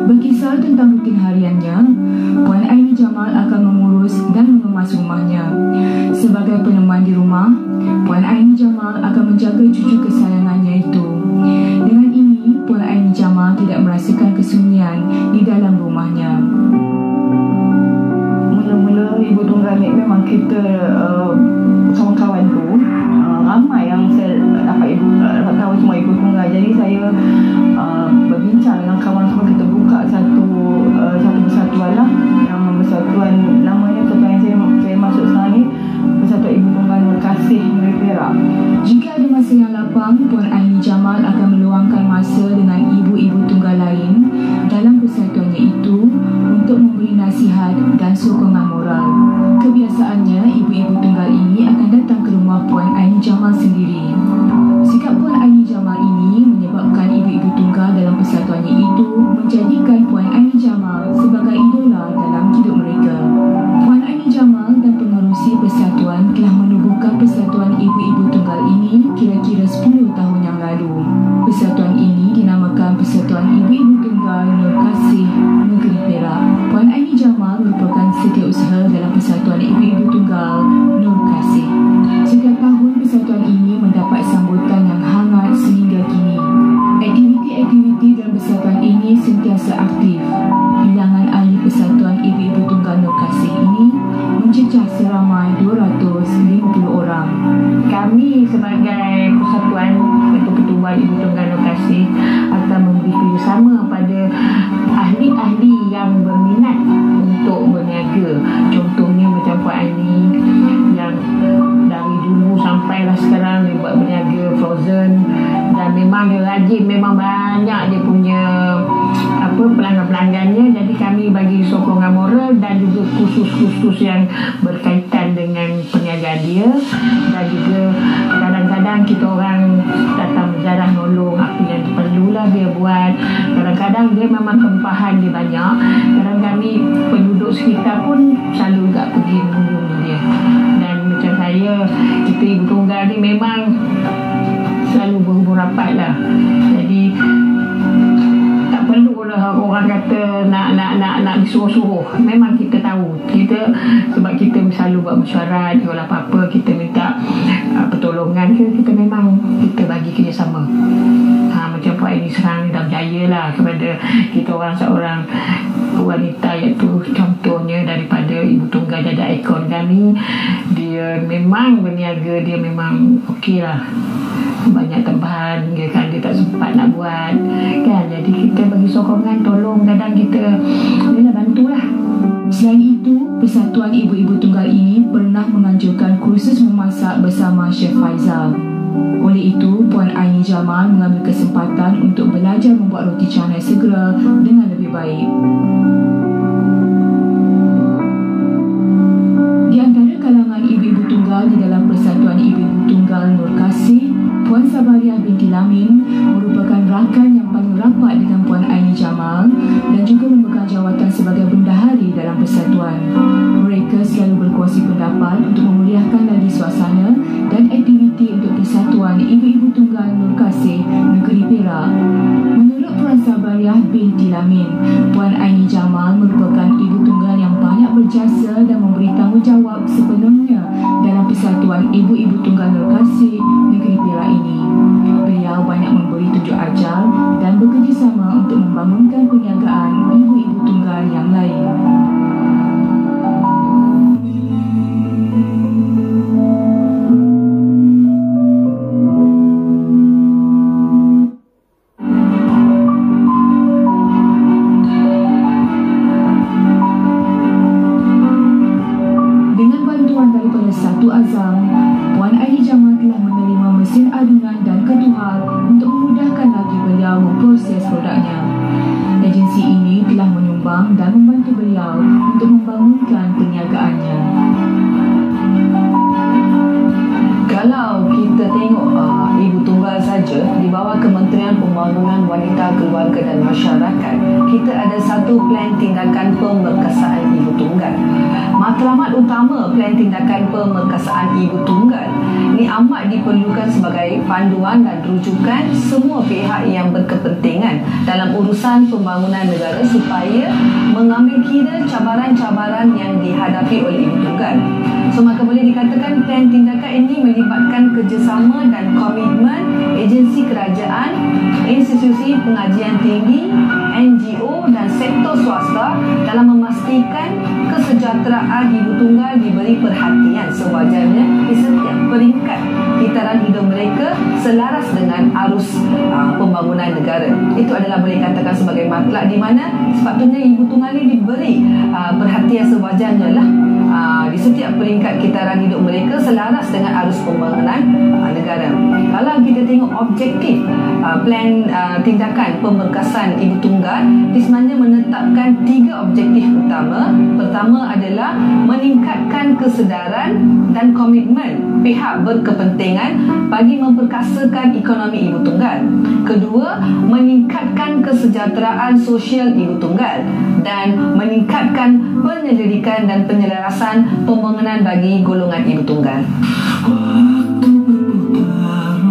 Berkisar tentang rutin hariannya, Puan Aini Jamal akan mengurus dan mengemas rumahnya. Sebagai peneman di rumah, Puan Aini Jamal akan menjaga cucu kesayangannya itu. Dengan ini, Puan Aini Jamal tidak merasakan kesunyian di dalam rumahnya. Mula-mula ibu tunggal ni memang kita kawan-kawan tu ramai yang saya dapat tahu semua ibu tunggal. Jadi saya berbincang dengan kawan semua, kita buka satu persatuan lah, yang persatuan namanya persatuan yang saya masuk sekarang ni, Persatuan Ibu Tunggal Nur Kasih Negeri Perak. Jika ada masa yang lapang, Puan Aini Jamal akan meluangkan masa dengan ibu-ibu tunggal lain dalam persatuannya itu untuk memberi nasihat dan sokongan moral. Kebiasaannya, ibu-ibu tunggal ini akan datang ke rumah Puan Aini Jamal sendiri. Sikap Puan Aini Jamal ini menyebabkan ibu-ibu tunggal dalam persatuannya itu menjadikan Puan Aini Jamal sebagai idola dalam hidup mereka. Puan Aini Jamal dan pengerusi persatuan telah menubuhkan persatuan ibu-ibu tunggal ini kira-kira 10 tahun yang lalu. Persatuan ini dinamakan Persatuan Ibu-Ibu Tunggal Nur Kasih Negeri Perak. Puan Aini Jamal merupakan setiausaha dalam Persatuan Ibu-Ibu Tunggal Nur Kasih. Setiap tahun persatuan ini mendapat sambutan yang hangat sehingga kini. Aktiviti-aktiviti dalam persatuan ini sentiasa aktif. Bilangan ahli Persatuan Ibu-Ibu Tunggal Nur Kasih ini mencecah seramai 250 orang. Kami sebagai Persatuan Pertubuhan Ibu Tunggal Nur Kasih akan memberi kerjasama pada ahli-ahli yang berminat untuk berniaga. Contohnya macam Puan Aini yang dari dulu sampailah sekarang dia buat berniaga frozen, dan memang dia rajin, memang banyak dia punya pelanggan-pelanggannya. Jadi kami bagi sokongan moral dan juga kursus-kursus yang berkaitan dengan perniagaan dia, dan juga kadang-kadang kita orang datang berjarah nolong apa yang perlulah dia buat. Kadang-kadang dia memang tempahan dia banyak, kadang kami penduduk sekitar pun selalu juga pergi mengunjungi dia. Dan macam saya, kita ibu tunggal ni memang selalu berhubung rapat lah. Jadi tak perlulah orang kata nak disuruh-suruh. Memang kita tahu, kita sebab kita selalu buat mesyuarat, kalau apa-apa kita minta pertolongan ke, kita memang kita bagi kerjasama. Macam Puan Aini sekarang ni dah berjaya lah kepada kita orang seorang wanita, iaitu contohnya daripada Ibu Tunggal Jajak Ikon kami. Dia memang berniaga, dia memang okey lah, banyak tempahan hingga kan dia tak sempat nak buat kan. Jadi kita bagi sokongan, tolong, kadang kita bantulah. Selain itu, Persatuan Ibu-Ibu Tunggal ini pernah menganjurkan kursus memasak bersama Chef Faizal. Oleh itu, Puan Aini Jamal mengambil kesempatan untuk belajar membuat roti canai segera dengan lebih baik. Di antara kalangan ibu-ibu tunggal di dalam Persatuan Ibu-Ibu Tunggal Nur Kasih, Puan Sabariah binti Lamin merupakan rakan yang paling rapat dengan Puan Aini Jamal dan juga memegang jawatan sebagai bendahari dalam persatuan. Mereka selalu berkongsi pendapat untuk memeriahkan lagi suasana dan aktiviti untuk Persatuan Ibu-Ibu Tunggal Nur Kasih Negeri Perak. Menurut Puan Sabariah binti Lamin, Puan Aini Jamal merupakan ibu tunggal yang banyak berjasa dan memberi tanggungjawab sepenuhnya dalam Persatuan Ibu-Ibu Tunggal Nur Kasih Negeri Perak ini. Beliau banyak memberi tunjuk ajar dan bekerjasama untuk membangunkan perniagaan ibu-ibu tunggal yang lain. Dengan bantuan daripada Satu Azam, Puan Aini Jamal telah menerima mesin adunan dan ketuhar untuk memudahkan lagi beliau memproses produknya. Agensi ini telah menyumbang dan membantu beliau untuk membangunkan perniagaannya. Kalau kita tengok ibu tunggal saja di bawah Kementerian Pembangunan Wanita, Keluarga dan Masyarakat, kita ada satu plan tindakan pemerkasaan ibu tunggal. Matlamat utama plan tindakan pemerkasaan ibu tunggal ini amat diperlukan sebagai panduan dan rujukan semua pihak yang berkepentingan dalam urusan pembangunan negara supaya mengambil kira cabaran-cabaran yang dihadapi oleh ibu tunggal. So, maka boleh dikatakan plan tindakan ini melibatkan kerjasama dan komitmen agensi kerajaan, institusi pengajian tinggi, NGO dan sektor swasta dalam memastikan kesejahteraan ibu tunggal diberi perhatian sewajarnya di setiap peringkat kitaran hidup mereka selaras dengan arus pembangunan negara. Itu adalah boleh katakan sebagai matlak di mana sepatutnya ibu tunggal ini diberi perhatian sewajarnya lah di setiap peringkat kitaran hidup mereka selaras dengan arus pembangunan negara. Kalau kita tengok objektif plan tindakan pemerkasaan ibu tunggal, dia sebenarnya menetapkan 3 objektif utama. Pertama adalah meningkatkan kesedaran dan komitmen pihak berkepentingan bagi memperkasakan ekonomi ibu tunggal. Kedua, meningkatkan kesejahteraan sosial ibu tunggal dan meningkatkan penyelidikan dan penyelarasan pembangunan bagi golongan ibu tunggal. Waktu berputar